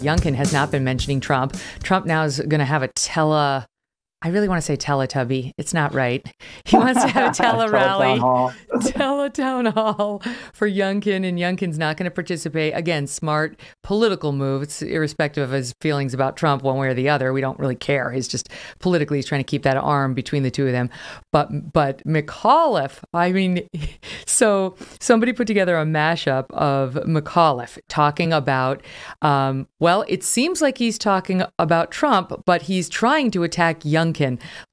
Youngkin has not been mentioning Trump. Trump now is going to have I really want to say Teletubby. It's not right. He wants to have a tele-rally, tele-town hall for Youngkin, and Youngkin's not going to participate. Again, smart political move. It's irrespective of his feelings about Trump one way or the other. We don't really care. He's just politically he's trying to keep that arm between the two of them. But McAuliffe, I mean, so somebody put together a mashup of McAuliffe talking about, well, it seems like he's talking about Trump, but he's trying to attack Youngkin.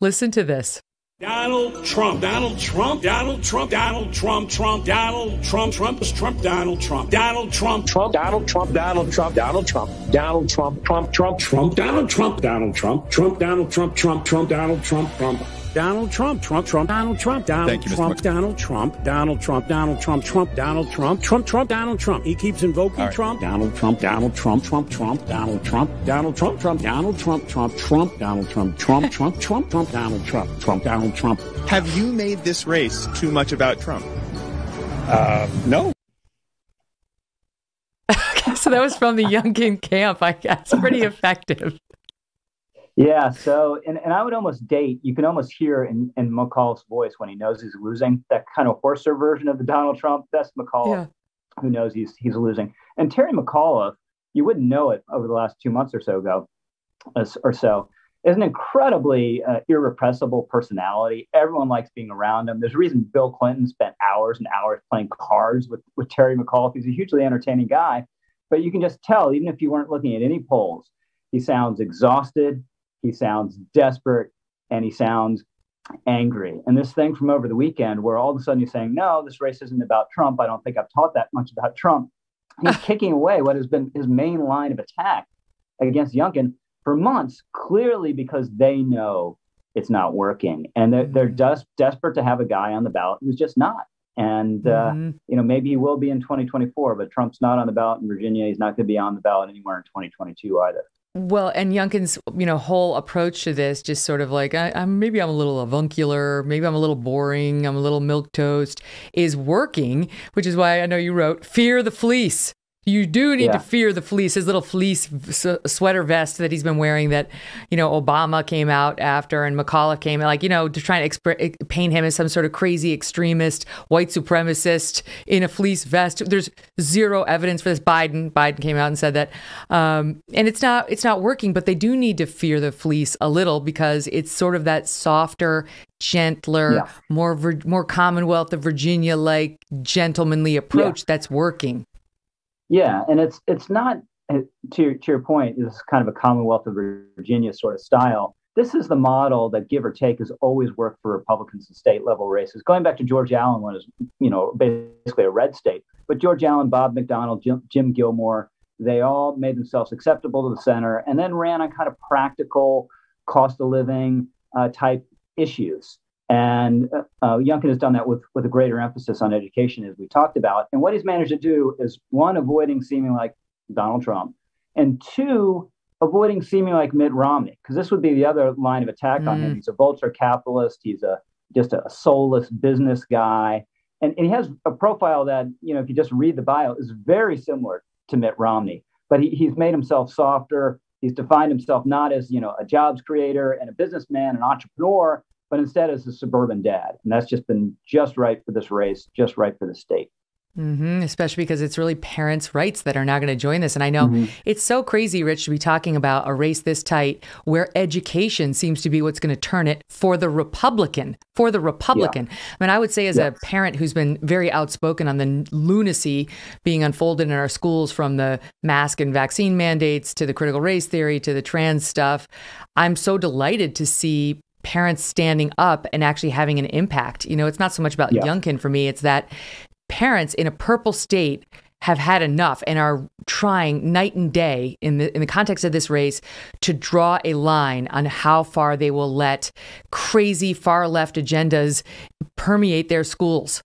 Listen to this. Donald Trump, Donald Trump, Donald Trump, Donald Trump, Trump, Donald Trump, Trump is Trump, Donald Trump, Donald Trump, Trump, Donald Trump, Donald Trump, Donald Trump, Donald Trump, Trump, Trump, Trump, Donald Trump, Donald Trump, Trump, Donald Trump, Trump, Trump, Donald Trump, Trump. Donald Trump, Trump, Trump, Donald Trump, Donald Trump, Donald Trump, Donald Trump, Donald Trump, Trump, Donald Trump, Trump, Trump, Donald Trump. He keeps invoking Trump. Donald Trump, Donald Trump, Trump, Trump, Donald Trump, Donald Trump, Trump, Donald Trump, Trump, Trump, Donald Trump, Trump, Trump, Trump, Trump, Donald Trump, Trump, Donald Trump. Have you made this race too much about Trump? No. Okay, so that was from the Youngkin camp, I guess. Pretty effective. Yeah, so, and I would almost you can almost hear in McAuliffe's voice when he knows he's losing, that kind of hoarser version of the Donald Trump. That's McAuliffe, who knows he's losing. And Terry McAuliffe, you wouldn't know it over the last 2 months or so, is an incredibly irrepressible personality. Everyone likes being around him. There's a reason Bill Clinton spent hours and hours playing cards with Terry McAuliffe. He's a hugely entertaining guy, but you can just tell, even if you weren't looking at any polls, he sounds exhausted. He sounds desperate, and he sounds angry. And this thing from over the weekend where all of a sudden he's saying, no, this race isn't about Trump. I don't think I've taught that much about Trump. He's kicking away what has been his main line of attack against Youngkin for months, clearly because they know it's not working. And they're just desperate to have a guy on the ballot who's just not. And, maybe he will be in 2024, but Trump's not on the ballot in Virginia. He's not going to be on the ballot anywhere in 2022 either. Well, and Youngkin's, whole approach to this, just sort of like, maybe I'm a little avuncular, maybe I'm a little boring, I'm a little milquetoast, is working, which is why I know you wrote, fear the fleece. You do need to fear the fleece, his little fleece sweater vest that he's been wearing that, Obama came out after and McAuliffe came, to try and paint him as some sort of crazy extremist, white supremacist in a fleece vest. There's zero evidence for this. Biden came out and said that. And it's not working, but they do need to fear the fleece a little because it's sort of that softer, gentler, more Commonwealth of Virginia-like gentlemanly approach that's working. Yeah, and it's not, to your point, this is kind of a Commonwealth of Virginia sort of style. This is the model that, give or take, has always worked for Republicans in state level races. Going back to George Allen when it was, basically a red state. But George Allen, Bob McDonnell, Jim Gilmore, they all made themselves acceptable to the center and then ran on kind of practical cost of living type issues. And Youngkin has done that with a greater emphasis on education, as we talked about. And what he's managed to do is, one, avoiding seeming like Donald Trump, and two, avoiding seeming like Mitt Romney, because this would be the other line of attack on him. He's a vulture capitalist. He's just a soulless business guy. And he has a profile that, if you just read the bio, is very similar to Mitt Romney. But he's made himself softer. He's defined himself not as, a jobs creator and a businessman, an entrepreneur, but instead as a suburban dad. And that's just been just right for this race, just right for the state. Especially because it's really parents' rights that are now going to join this. And I know it's so crazy, Rich, to be talking about a race this tight where education seems to be what's going to turn it for the Republican. Yeah. I mean, I would say as a parent who's been very outspoken on the lunacy being unfolded in our schools, from the mask and vaccine mandates to the critical race theory to the trans stuff, I'm so delighted to see parents standing up and actually having an impact. It's not so much about Youngkin for me. It's that parents in a purple state have had enough and are trying night and day in the context of this race to draw a line on how far they will let crazy far left agendas permeate their schools.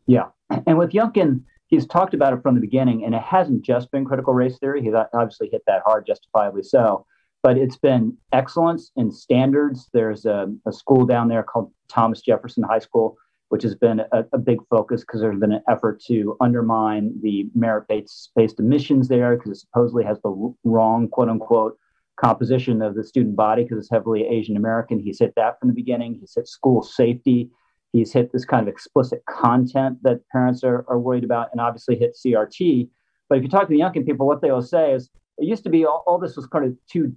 Yeah. And with Youngkin, he's talked about it from the beginning, and it hasn't just been critical race theory. He's obviously hit that hard, justifiably so. But it's been excellence in standards. There's a school down there called Thomas Jefferson High School, which has been a big focus because there's been an effort to undermine the merit-based admissions there because it supposedly has the wrong, quote unquote, composition of the student body because it's heavily Asian American. He's hit that from the beginning. He's hit school safety. He's hit this kind of explicit content that parents are worried about, and obviously hit CRT. But if you talk to the Youngkin people, what they will say is it used to be all this was kind of too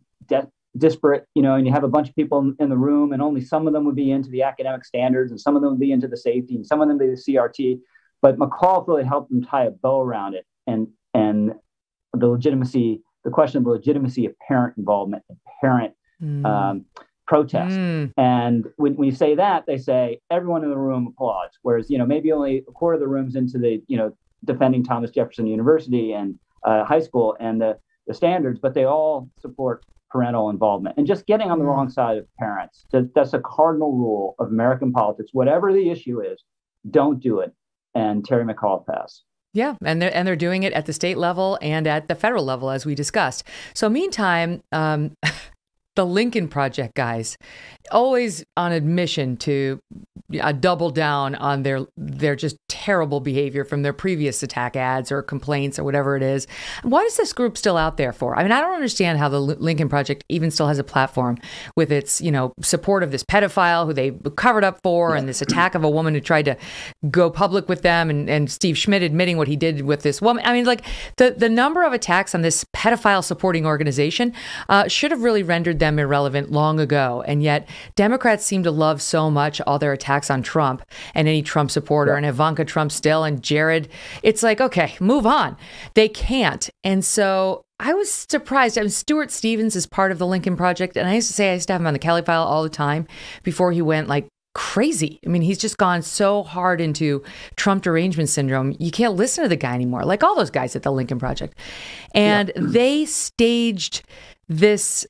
disparate, and you have a bunch of people in the room and only some of them would be into the academic standards and some of them would be into the safety and some of them would be the CRT. But McAuliffe really helped them tie a bow around it and the question of the legitimacy of parent involvement and parent protest. And when you say that, they say everyone in the room applauds, whereas, maybe only a quarter of the room's into the, defending Thomas Jefferson University and high school and the standards, but they all support parental involvement and just getting on the wrong side of parents. That's a cardinal rule of American politics. Whatever the issue is, don't do it. And Terry McAuliffe has. Yeah, and they're doing it at the state level and at the federal level, as we discussed. So meantime, the Lincoln Project guys, always on a mission to double down on their just terrible behavior from their previous attack ads or complaints or whatever it is. Why is this group still out there for? I mean, I don't understand how the Lincoln Project even still has a platform with its, support of this pedophile who they covered up for and this attack of a woman who tried to go public with them and Steve Schmidt admitting what he did with this woman. I mean, like the number of attacks on this pedophile supporting organization should have really rendered them irrelevant long ago. And yet Democrats seem to love so much all their attacks on Trump and any Trump supporter and Ivanka Trump still and Jared. It's like, okay, move on. They can't. And so I was surprised. I mean, Stuart Stevens is part of the Lincoln Project. And I used to have him on the Kelly File all the time before he went like crazy. I mean, he's just gone so hard into Trump derangement syndrome. You can't listen to the guy anymore, like all those guys at the Lincoln Project. And they staged this,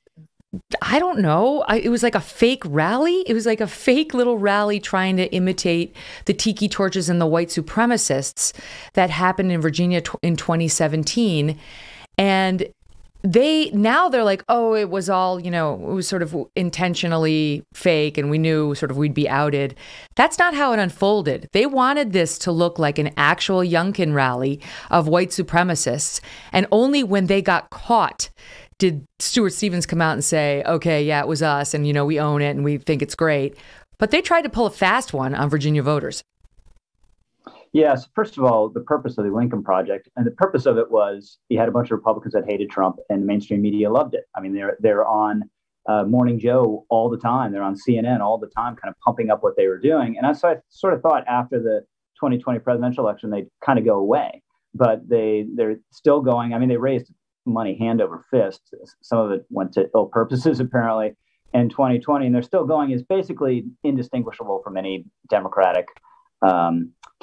I don't know. It was like a fake rally. It was like a fake little rally trying to imitate the tiki torches and the white supremacists that happened in Virginia in 2017. And they're like, oh, it was all, it was sort of intentionally fake and we knew sort of we'd be outed. That's not how it unfolded. They wanted this to look like an actual Youngkin rally of white supremacists. And only when they got caught did Stuart Stevens come out and say, okay, yeah, it was us. And, we own it and we think it's great. But they tried to pull a fast one on Virginia voters. Yes. First of all, the purpose of the Lincoln Project and the purpose of it was you had a bunch of Republicans that hated Trump and the mainstream media loved it. I mean, they're on Morning Joe all the time. They're on CNN all the time, kind of pumping up what they were doing. And I sort of thought after the 2020 presidential election, they'd kind of go away, but they're still going. I mean, they raised money hand over fist. Some of it went to ill purposes, apparently, in 2020, and they're still going. Is basically indistinguishable from any Democratic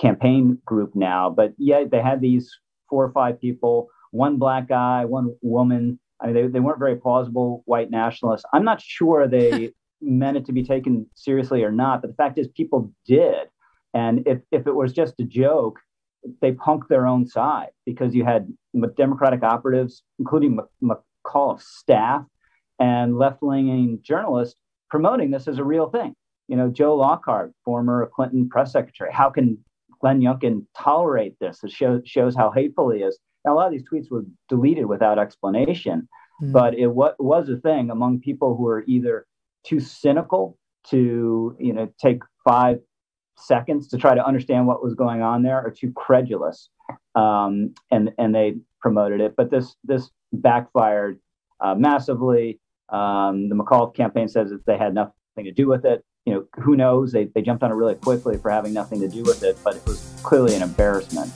campaign group now. But yeah, they had these 4 or 5 people, one black guy, one woman. I mean, they weren't very plausible white nationalists. I'm not sure they meant it to be taken seriously or not, but the fact is people did. And if it was just a joke, they punked their own side because you had Democratic operatives, including McAuliffe's staff and left-leaning journalists promoting this as a real thing. Joe Lockhart, former Clinton press secretary, how can Glenn Youngkin tolerate this? It shows how hateful he is. Now, a lot of these tweets were deleted without explanation, but it was a thing among people who are either too cynical to, take 5 seconds to try to understand what was going on there, or too credulous, and they promoted it. But this backfired massively. The McAuliffe campaign says that they had nothing to do with it. Who knows? They jumped on it really quickly for having nothing to do with it, but it was clearly an embarrassment.